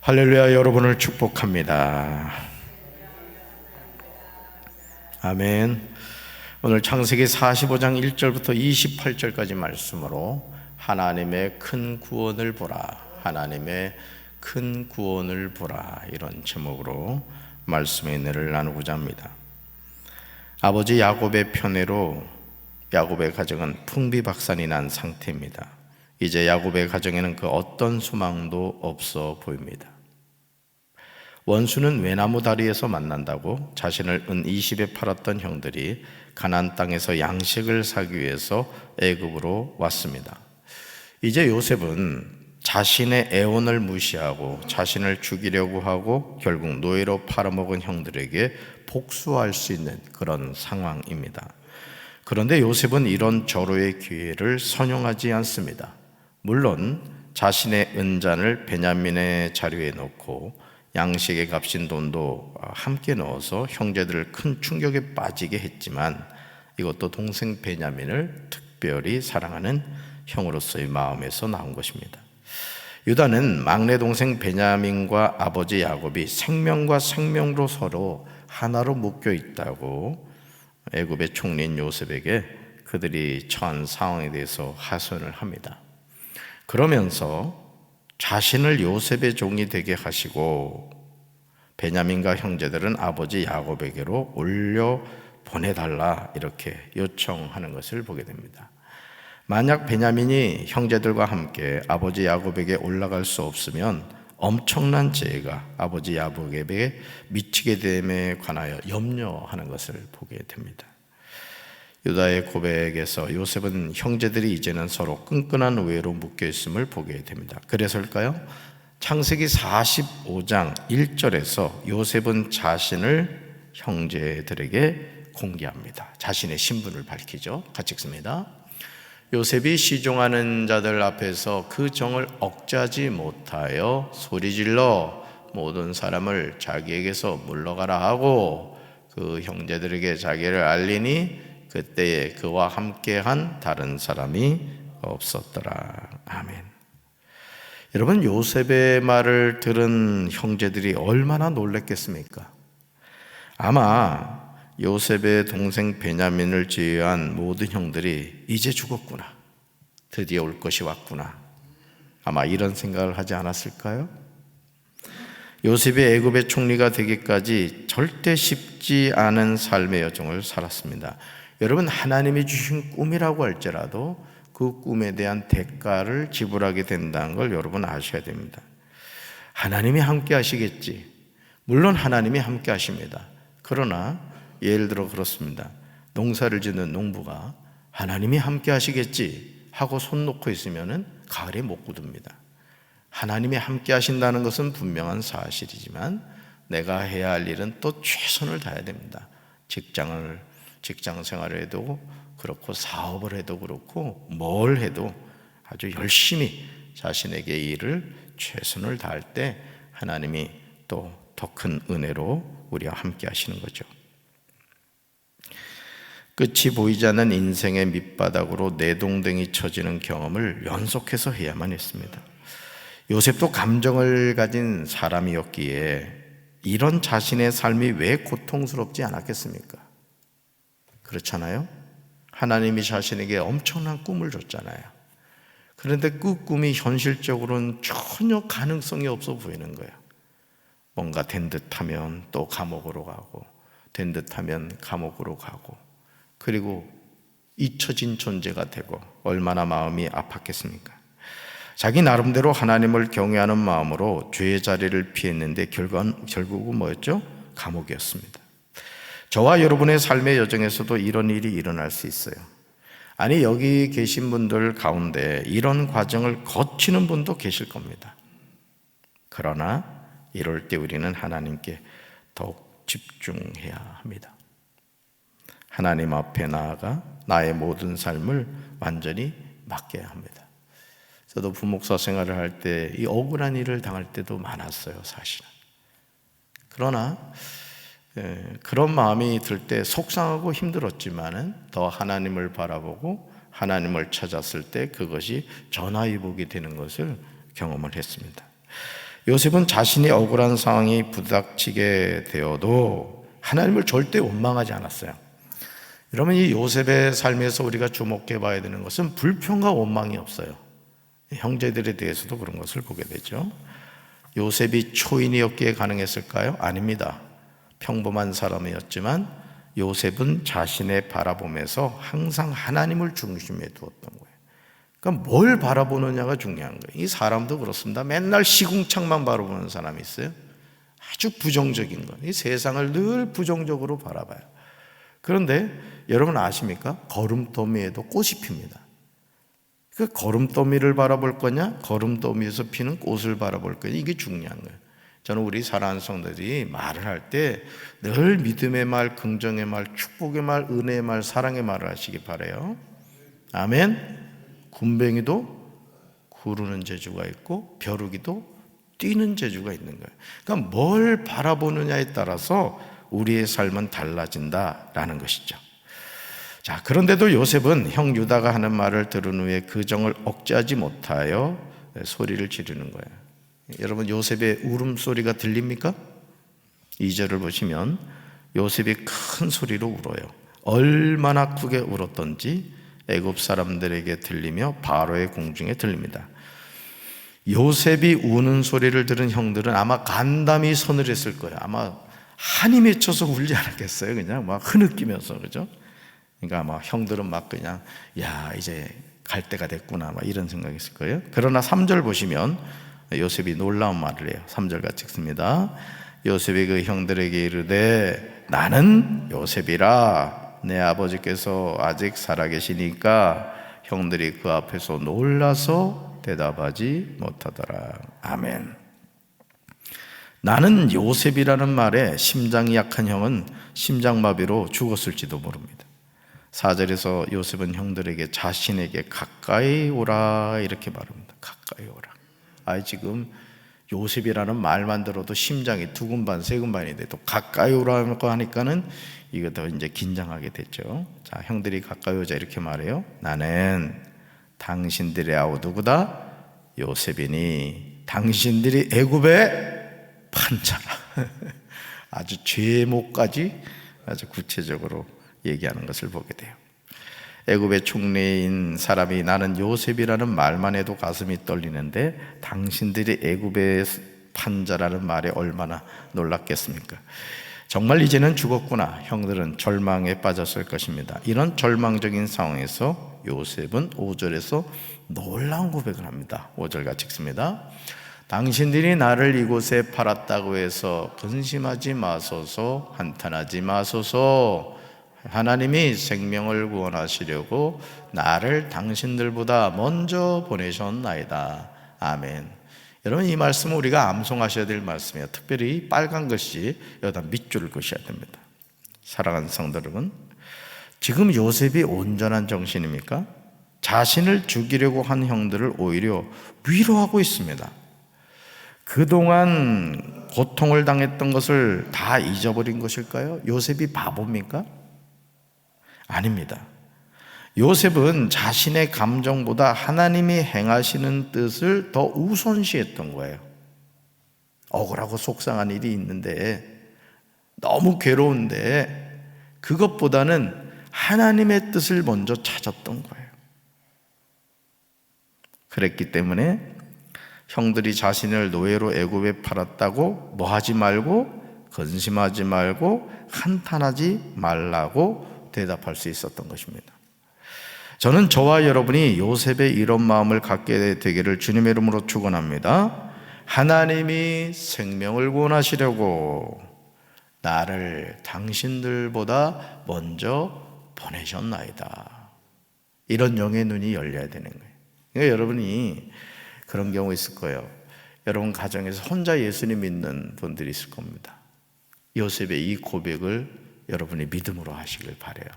할렐루야. 여러분을 축복합니다. 아멘. 오늘 창세기 45장 1절부터 28절까지 말씀으로 하나님의 큰 구원을 보라, 하나님의 큰 구원을 보라, 이런 제목으로 말씀의 은혜를 나누고자 합니다. 아버지 야곱의 편애로 야곱의 가정은 풍비박산이 난 상태입니다. 이제 야곱의 가정에는 그 어떤 소망도 없어 보입니다. 원수는 외나무 다리에서 만난다고 자신을 은 20에 팔았던 형들이 가나안 땅에서 양식을 사기 위해서 애굽으로 왔습니다. 이제 요셉은 자신의 애원을 무시하고 자신을 죽이려고 하고 결국 노예로 팔아먹은 형들에게 복수할 수 있는 그런 상황입니다. 그런데 요셉은 이런 절호의 기회를 선용하지 않습니다. 물론 자신의 은잔을 베냐민의 자리에 넣고 양식에 값인 돈도 함께 넣어서 형제들을 큰 충격에 빠지게 했지만 이것도 동생 베냐민을 특별히 사랑하는 형으로서의 마음에서 나온 것입니다. 유다는 막내 동생 베냐민과 아버지 야곱이 생명과 생명으로 서로 하나로 묶여 있다고 애굽의 총리인 요셉에게 그들이 처한 상황에 대해서 하소연을 합니다. 그러면서 자신을 요셉의 종이 되게 하시고 베냐민과 형제들은 아버지 야곱에게로 올려 보내달라 이렇게 요청하는 것을 보게 됩니다. 만약 베냐민이 형제들과 함께 아버지 야곱에게 올라갈 수 없으면 엄청난 재해가 아버지 야곱에게 미치게 됨에 관하여 염려하는 것을 보게 됩니다. 유다의 고백에서 요셉은 형제들이 이제는 서로 끈끈한 우애로 묶여 있음을 보게 됩니다. 그래서일까요? 창세기 45장 1절에서 요셉은 자신을 형제들에게 공개합니다. 자신의 신분을 밝히죠. 같이 읽습니다. 요셉이 시종하는 자들 앞에서 그 정을 억제하지 못하여 소리질러 모든 사람을 자기에게서 물러가라 하고 그 형제들에게 자기를 알리니 그때에 그와 함께한 다른 사람이 없었더라. 아멘. 여러분, 요셉의 말을 들은 형제들이 얼마나 놀랐겠습니까? 아마 요셉의 동생 베냐민을 제외한 모든 형들이 이제 죽었구나, 드디어 올 것이 왔구나, 아마 이런 생각을 하지 않았을까요? 요셉이 애굽의 총리가 되기까지 절대 쉽지 않은 삶의 여정을 살았습니다. 여러분, 하나님이 주신 꿈이라고 할지라도 그 꿈에 대한 대가를 지불하게 된다는 걸 여러분 아셔야 됩니다. 하나님이 함께 하시겠지. 물론 하나님이 함께 하십니다. 그러나 예를 들어 그렇습니다. 농사를 짓는 농부가 하나님이 함께 하시겠지 하고 손 놓고 있으면 가을에 못 거둡니다. 하나님이 함께 하신다는 것은 분명한 사실이지만 내가 해야 할 일은 또 최선을 다해야 됩니다. 직장 생활을 해도 그렇고 사업을 해도 그렇고 뭘 해도 아주 열심히 자신에게 일을 최선을 다할 때 하나님이 또 더 큰 은혜로 우리와 함께 하시는 거죠. 끝이 보이지 않는 인생의 밑바닥으로 내동댕이 쳐지는 경험을 연속해서 해야만 했습니다. 요셉도 감정을 가진 사람이었기에 이런 자신의 삶이 왜 고통스럽지 않았겠습니까? 그렇잖아요? 하나님이 자신에게 엄청난 꿈을 줬잖아요. 그런데 그 꿈이 현실적으로는 전혀 가능성이 없어 보이는 거예요. 뭔가 된 듯하면 또 감옥으로 가고, 된 듯하면 감옥으로 가고, 그리고 잊혀진 존재가 되고 얼마나 마음이 아팠겠습니까? 자기 나름대로 하나님을 경외하는 마음으로 죄의 자리를 피했는데 결국은 뭐였죠? 감옥이었습니다. 저와 여러분의 삶의 여정에서도 이런 일이 일어날 수 있어요. 아니, 여기 계신 분들 가운데 이런 과정을 거치는 분도 계실 겁니다. 그러나 이럴 때 우리는 하나님께 더욱 집중해야 합니다. 하나님 앞에 나아가 나의 모든 삶을 완전히 맡겨야 합니다. 저도 부목사 생활을 할 때 이 억울한 일을 당할 때도 많았어요, 사실은. 그러나 그런 마음이 들 때 속상하고 힘들었지만은 더 하나님을 바라보고 하나님을 찾았을 때 그것이 전화위복이 되는 것을 경험을 했습니다. 요셉은 자신이 억울한 상황이 부닥치게 되어도 하나님을 절대 원망하지 않았어요. 여러분, 이 요셉의 삶에서 우리가 주목해 봐야 되는 것은 불평과 원망이 없어요. 형제들에 대해서도 그런 것을 보게 되죠. 요셉이 초인이었기에 가능했을까요? 아닙니다. 평범한 사람이었지만 요셉은 자신의 바라봄에서 항상 하나님을 중심에 두었던 거예요. 그러니까 뭘 바라보느냐가 중요한 거예요. 이 사람도 그렇습니다. 맨날 시궁창만 바라보는 사람이 있어요. 아주 부정적인 것. 이 세상을 늘 부정적으로 바라봐요. 그런데 여러분 아십니까? 거름더미에도 꽃이 핍니다. 그 거름더미를 바라볼 거냐, 거름더미에서 피는 꽃을 바라볼 거냐, 이게 중요한 거예요. 저는 우리 사랑하는 성도들이 말을 할 때 늘 믿음의 말, 긍정의 말, 축복의 말, 은혜의 말, 사랑의 말을 하시기 바라요. 아멘. 군뱅이도 구르는 재주가 있고 벼룩이도 뛰는 재주가 있는 거예요. 그러니까 뭘 바라보느냐에 따라서 우리의 삶은 달라진다라는 것이죠. 자, 그런데도 요셉은 형 유다가 하는 말을 들은 후에 그 정을 억제하지 못하여 소리를 지르는 거예요. 여러분, 요셉의 울음소리가 들립니까? 2절을 보시면 요셉이 큰 소리로 울어요. 얼마나 크게 울었던지 애굽 사람들에게 들리며 바로의 궁중에 들립니다. 요셉이 우는 소리를 들은 형들은 아마 간담이 서늘했을 거예요. 아마 한이 맺혀서 울지 않았겠어요. 그냥 막 흐느끼면서, 그죠? 그러니까 아마 형들은 막 그냥 야, 이제 갈 때가 됐구나, 막 이런 생각이 있을 거예요. 그러나 3절 보시면 요셉이 놀라운 말을 해요. 3절 같이 읽습니다. 요셉이 그 형들에게 이르되 나는 요셉이라 내 아버지께서 아직 살아계시니까 형들이 그 앞에서 놀라서 대답하지 못하더라. 아멘. 나는 요셉이라는 말에 심장이 약한 형은 심장마비로 죽었을지도 모릅니다. 4절에서 요셉은 형들에게 자신에게 가까이 오라 이렇게 말합니다. 가까이 오라. 지금 요셉이라는 말만 들어도 심장이 두근반 세근반이 돼. 또 가까이 오라고 하니까는 이거 더 이제 긴장하게 됐죠. 자, 형들이 가까이 오자 이렇게 말해요. 나는 당신들의 아우 누구다? 요셉이니 당신들이 애굽의 판자라. 아주 제목까지 아주 구체적으로 얘기하는 것을 보게 돼요. 애굽의 총리인 사람이 나는 요셉이라는 말만 해도 가슴이 떨리는데 당신들이 애굽의 판자라는 말에 얼마나 놀랐겠습니까? 정말 이제는 죽었구나. 형들은 절망에 빠졌을 것입니다. 이런 절망적인 상황에서 요셉은 5절에서 놀라운 고백을 합니다. 5절 같이 읽습니다. 당신들이 나를 이곳에 팔았다고 해서 근심하지 마소서, 한탄하지 마소서. 하나님이 생명을 구원하시려고 나를 당신들보다 먼저 보내셨나이다. 아멘. 여러분, 이 말씀은 우리가 암송하셔야 될 말씀이에요. 특별히 빨간 글씨 여기다 밑줄을 그으셔야 됩니다. 사랑하는 성도 여러분, 지금 요셉이 온전한 정신입니까? 자신을 죽이려고 한 형들을 오히려 위로하고 있습니다. 그동안 고통을 당했던 것을 다 잊어버린 것일까요? 요셉이 바보입니까? 아닙니다. 요셉은 자신의 감정보다 하나님이 행하시는 뜻을 더 우선시했던 거예요. 억울하고 속상한 일이 있는데, 너무 괴로운데 그것보다는 하나님의 뜻을 먼저 찾았던 거예요. 그랬기 때문에 형들이 자신을 노예로 애굽에 팔았다고 뭐 하지 말고, 근심하지 말고, 한탄하지 말라고 대답할 수 있었던 것입니다. 저는 저와 여러분이 요셉의 이런 마음을 갖게 되기를 주님의 이름으로 축원합니다. 하나님이 생명을 구원하시려고 나를 당신들보다 먼저 보내셨나이다. 이런 영의 눈이 열려야 되는 거예요. 그러니까 여러분이 그런 경우 있을 거예요. 여러분 가정에서 혼자 예수님 믿는 분들이 있을 겁니다. 요셉의 이 고백을 여러분이 믿음으로 하시길 바라요.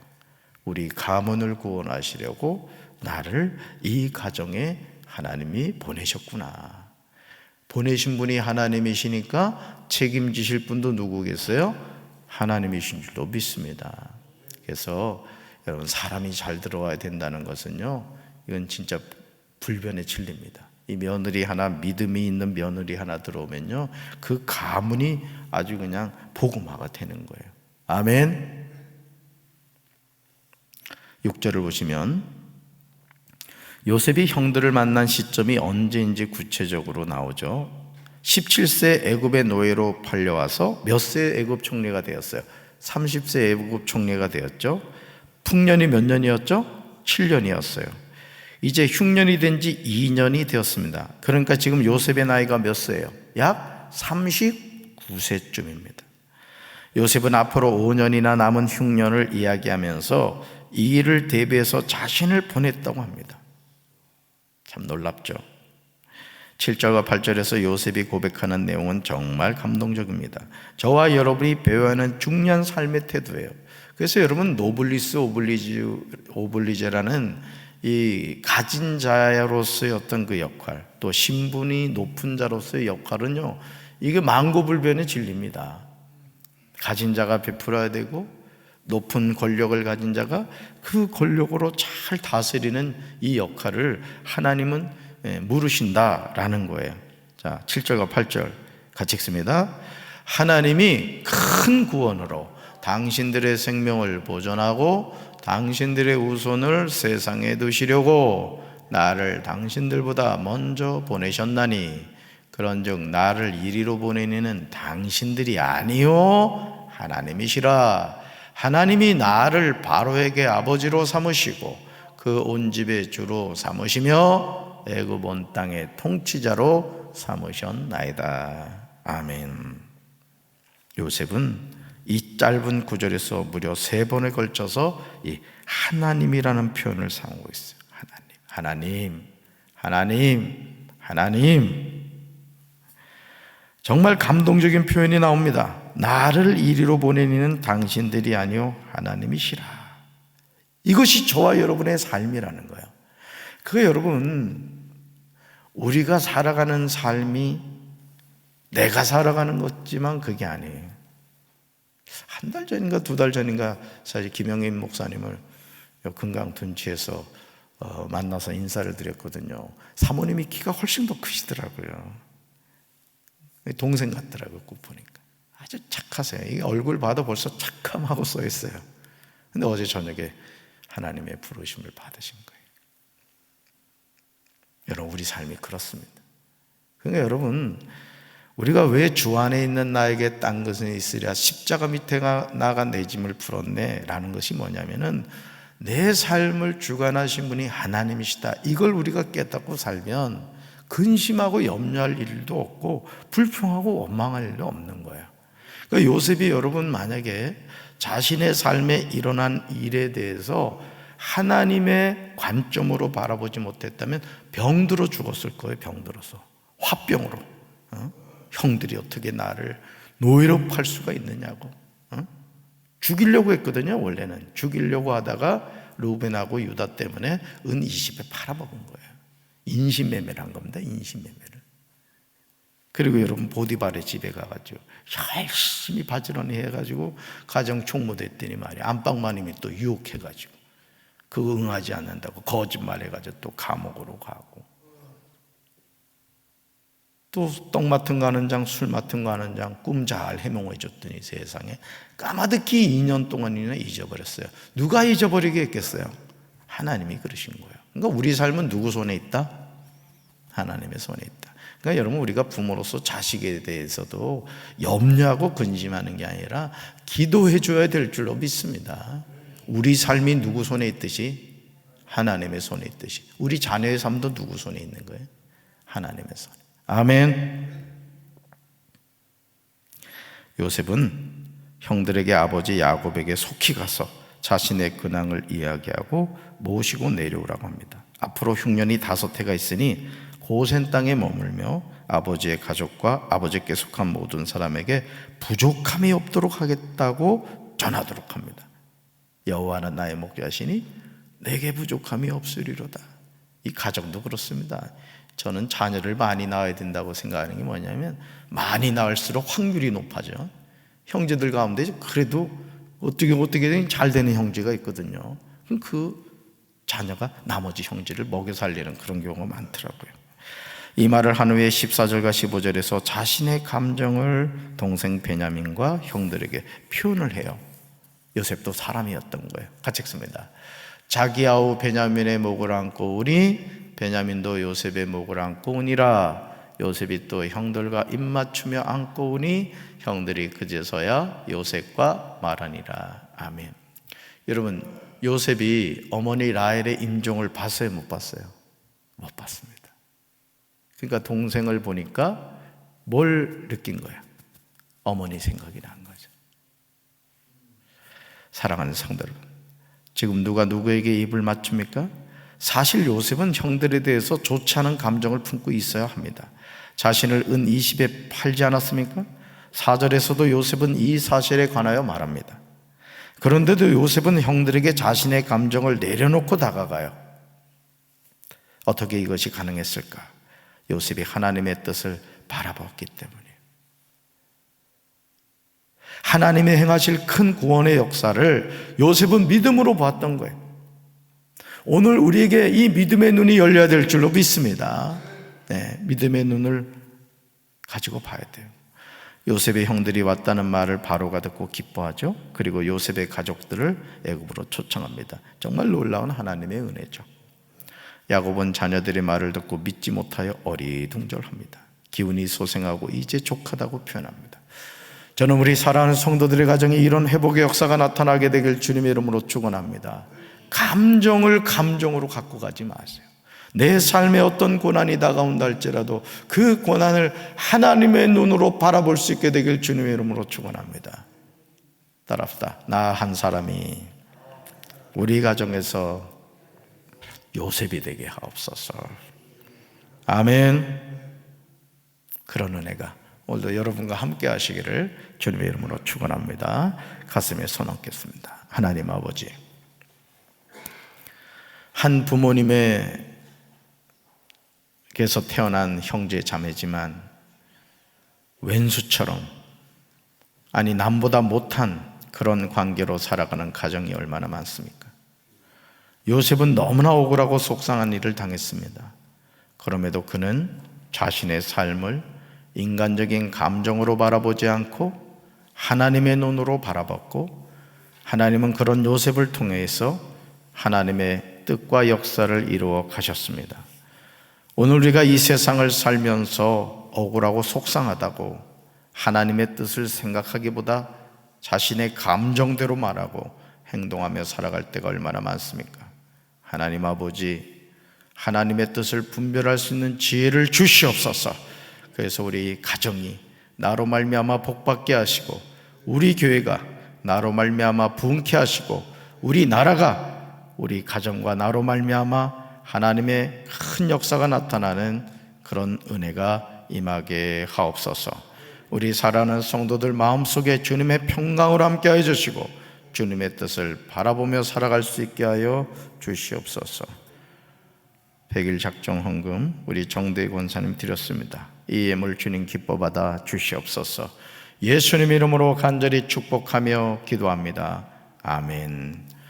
우리 가문을 구원하시려고 나를 이 가정에 하나님이 보내셨구나. 보내신 분이 하나님이시니까 책임지실 분도 누구겠어요? 하나님이신 줄로 믿습니다. 그래서 여러분, 사람이 잘 들어와야 된다는 것은요, 이건 진짜 불변의 진리입니다. 이 며느리 하나, 믿음이 있는 며느리 하나 들어오면요, 그 가문이 아주 그냥 복음화가 되는 거예요. 아멘. 6절을 보시면 요셉이 형들을 만난 시점이 언제인지 구체적으로 나오죠. 17세 애굽의 노예로 팔려와서 몇 세 애굽 총리가 되었어요? 30세 애굽 총리가 되었죠. 풍년이 몇 년이었죠? 7년이었어요. 이제 흉년이 된 지 2년이 되었습니다. 그러니까 지금 요셉의 나이가 몇 세예요? 약 39세쯤입니다. 요셉은 앞으로 5년이나 남은 흉년을 이야기하면서 이 일을 대비해서 자신을 보냈다고 합니다. 참 놀랍죠. 7절과 8절에서 요셉이 고백하는 내용은 정말 감동적입니다. 저와 여러분이 배워야 하는 중요한 삶의 태도예요. 그래서 여러분, 노블리스 오블리제라는 이 가진 자로서의 어떤 그 역할, 또 신분이 높은 자로서의 역할은요, 이게 만고불변의 진리입니다. 가진 자가 베풀어야 되고 높은 권력을 가진 자가 그 권력으로 잘 다스리는 이 역할을 하나님은 물으신다라는 거예요. 자, 7절과 8절 같이 읽습니다. 하나님이 큰 구원으로 당신들의 생명을 보존하고 당신들의 후손을 세상에 두시려고 나를 당신들보다 먼저 보내셨나니 그런즉 나를 이리로 보내니는 당신들이 아니요 하나님이시라. 하나님이 나를 바로에게 아버지로 삼으시고 그 온 집의 주로 삼으시며 애굽 온 땅의 통치자로 삼으셨나이다. 아멘. 요셉은 이 짧은 구절에서 무려 3번에 걸쳐서 이 하나님이라는 표현을 사용하고 있어요. 하나님, 하나님, 하나님. 정말 감동적인 표현이 나옵니다. 나를 이리로 보내니는 당신들이 아니요 하나님이시라. 이것이 저와 여러분의 삶이라는 거예요. 그거 여러분, 우리가 살아가는 삶이 내가 살아가는 거지만 그게 아니에요. 한 달 전인가 2달 전인가 사실 김영인 목사님을 금강둔치에서 만나서 인사를 드렸거든요. 사모님이 키가 훨씬 더 크시더라고요. 동생 같더라고요, 꼭 보니까. 아주 착하세요. 이 얼굴 봐도 벌써 착함하고 써 있어요. 근데 어제 저녁에 하나님의 부르심을 받으신 거예요. 여러분, 우리 삶이 그렇습니다. 그러니까 여러분, 우리가 왜 주 안에 있는 나에게 딴 것은 있으랴 십자가 밑에 나가 내 짐을 풀었네 라는 것이 뭐냐면은 내 삶을 주관하신 분이 하나님이시다, 이걸 우리가 깨닫고 살면 근심하고 염려할 일도 없고 불평하고 원망할 일도 없는 거예요. 그러니까 요셉이 여러분 만약에 자신의 삶에 일어난 일에 대해서 하나님의 관점으로 바라보지 못했다면 병들어 죽었을 거예요. 병들어서 화병으로. 형들이 어떻게 나를 노예로 팔 수가 있느냐고. 죽이려고 했거든요. 원래는 죽이려고 하다가 루벤하고 유다 때문에 은 20에 팔아먹은 거예요. 인신매매를 한 겁니다. 인신매매를. 그리고 여러분, 보디발의 집에 가가지고 열심히 바지런히 해가지고 가정 총무됐더니 말이야, 안방마님이 또 유혹해가지고 그거 응하지 않는다고 거짓말해가지고 또 감옥으로 가고, 또 떡 맡은 거 하는 장, 술 맡은 거 하는 장 꿈 잘 해몽해 줬더니 세상에 까마득히 2년 동안이나 잊어버렸어요. 누가 잊어버리게 했겠어요? 하나님이 그러신 거예요. 그러니까 우리 삶은 누구 손에 있다? 하나님의 손에 있다. 그러니까 여러분, 우리가 부모로서 자식에 대해서도 염려하고 근심하는 게 아니라 기도해 줘야 될 줄로 믿습니다. 우리 삶이 누구 손에 있듯이 하나님의 손에 있듯이 우리 자녀의 삶도 누구 손에 있는 거예요? 하나님의 손에. 아멘. 요셉은 형들에게 아버지 야곱에게 속히 가서 자신의 근황을 이야기하고 모시고 내려오라고 합니다. 앞으로 흉년이 5해가 있으니 고센 땅에 머물며 아버지의 가족과 아버지께 속한 모든 사람에게 부족함이 없도록 하겠다고 전하도록 합니다. 여호와는 나의 목자시니 내게 부족함이 없으리로다. 이 가정도 그렇습니다. 저는 자녀를 많이 낳아야 된다고 생각하는 게 뭐냐면, 많이 낳을수록 확률이 높아져. 형제들 가운데 그래도 어떻게 잘 되는 형제가 있거든요. 그럼 그 자녀가 나머지 형제를 먹여 살리는 그런 경우가 많더라고요. 이 말을 한 후에 14절과 15절에서 자신의 감정을 동생 베냐민과 형들에게 표현을 해요. 요셉도 사람이었던 거예요. 같이 읽습니다. 자기 아우 베냐민의 목을 안고 우니 베냐민도 요셉의 목을 안고 우니라. 요셉이 또 형들과 입맞추며 안고 우니 형들이 그제서야 요셉과 말하니라. 아멘. 여러분, 요셉이 어머니 라헬의 임종을 봤어요, 못 봤어요? 못 봤습니다. 그러니까 동생을 보니까 뭘 느낀 거야? 어머니 생각이 난 거죠. 사랑하는 성도 여러분, 지금 누가 누구에게 입을 맞춥니까? 사실 요셉은 형들에 대해서 좋지 않은 감정을 품고 있어야 합니다. 자신을 은 20에 팔지 않았습니까? 4절에서도 요셉은 이 사실에 관하여 말합니다. 그런데도 요셉은 형들에게 자신의 감정을 내려놓고 다가가요. 어떻게 이것이 가능했을까? 요셉이 하나님의 뜻을 바라봤기 때문이에요. 하나님의 행하실 큰 구원의 역사를 요셉은 믿음으로 봤던 거예요. 오늘 우리에게 이 믿음의 눈이 열려야 될 줄로 믿습니다. 네, 믿음의 눈을 가지고 봐야 돼요. 요셉의 형들이 왔다는 말을 바로가 듣고 기뻐하죠. 그리고 요셉의 가족들을 애굽으로 초청합니다. 정말 놀라운 하나님의 은혜죠. 야곱은 자녀들의 말을 듣고 믿지 못하여 어리둥절합니다. 기운이 소생하고 이제 족하다고 표현합니다. 저는 우리 사랑하는 성도들의 가정에 이런 회복의 역사가 나타나게 되길 주님의 이름으로 축원합니다. 감정을 감정으로 갖고 가지 마세요. 내 삶에 어떤 고난이 다가온다 할지라도 그 고난을 하나님의 눈으로 바라볼 수 있게 되길 주님의 이름으로 축원합니다. 따라합시다. 나 한 사람이 우리 가정에서 요셉이 되게 하옵소서. 아멘. 그런 은혜가 오늘도 여러분과 함께 하시기를 주님의 이름으로 축원합니다. 가슴에 손 얹겠습니다. 하나님 아버지, 한 부모님에게서 태어난 형제 자매지만 왼수처럼, 아니 남보다 못한 그런 관계로 살아가는 가정이 얼마나 많습니까? 요셉은 너무나 억울하고 속상한 일을 당했습니다. 그럼에도 그는 자신의 삶을 인간적인 감정으로 바라보지 않고 하나님의 눈으로 바라봤고, 하나님은 그런 요셉을 통해서 하나님의 뜻과 역사를 이루어 가셨습니다. 오늘 우리가 이 세상을 살면서 억울하고 속상하다고 하나님의 뜻을 생각하기보다 자신의 감정대로 말하고 행동하며 살아갈 때가 얼마나 많습니까? 하나님 아버지, 하나님의 뜻을 분별할 수 있는 지혜를 주시옵소서. 그래서 우리 가정이 나로 말미암아 복받게 하시고, 우리 교회가 나로 말미암아 부흥케 하시고, 우리 나라가 우리 가정과 나로 말미암아 하나님의 큰 역사가 나타나는 그런 은혜가 임하게 하옵소서. 우리 사랑하는 성도들 마음속에 주님의 평강으로 함께 해 주시고 주님의 뜻을 바라보며 살아갈 수 있게 하여 주시옵소서. 100일 작정 헌금 우리 정대희 권사님 드렸습니다. 이 예물 주님 기뻐 받아 주시옵소서. 예수님 이름으로 간절히 축복하며 기도합니다. 아멘.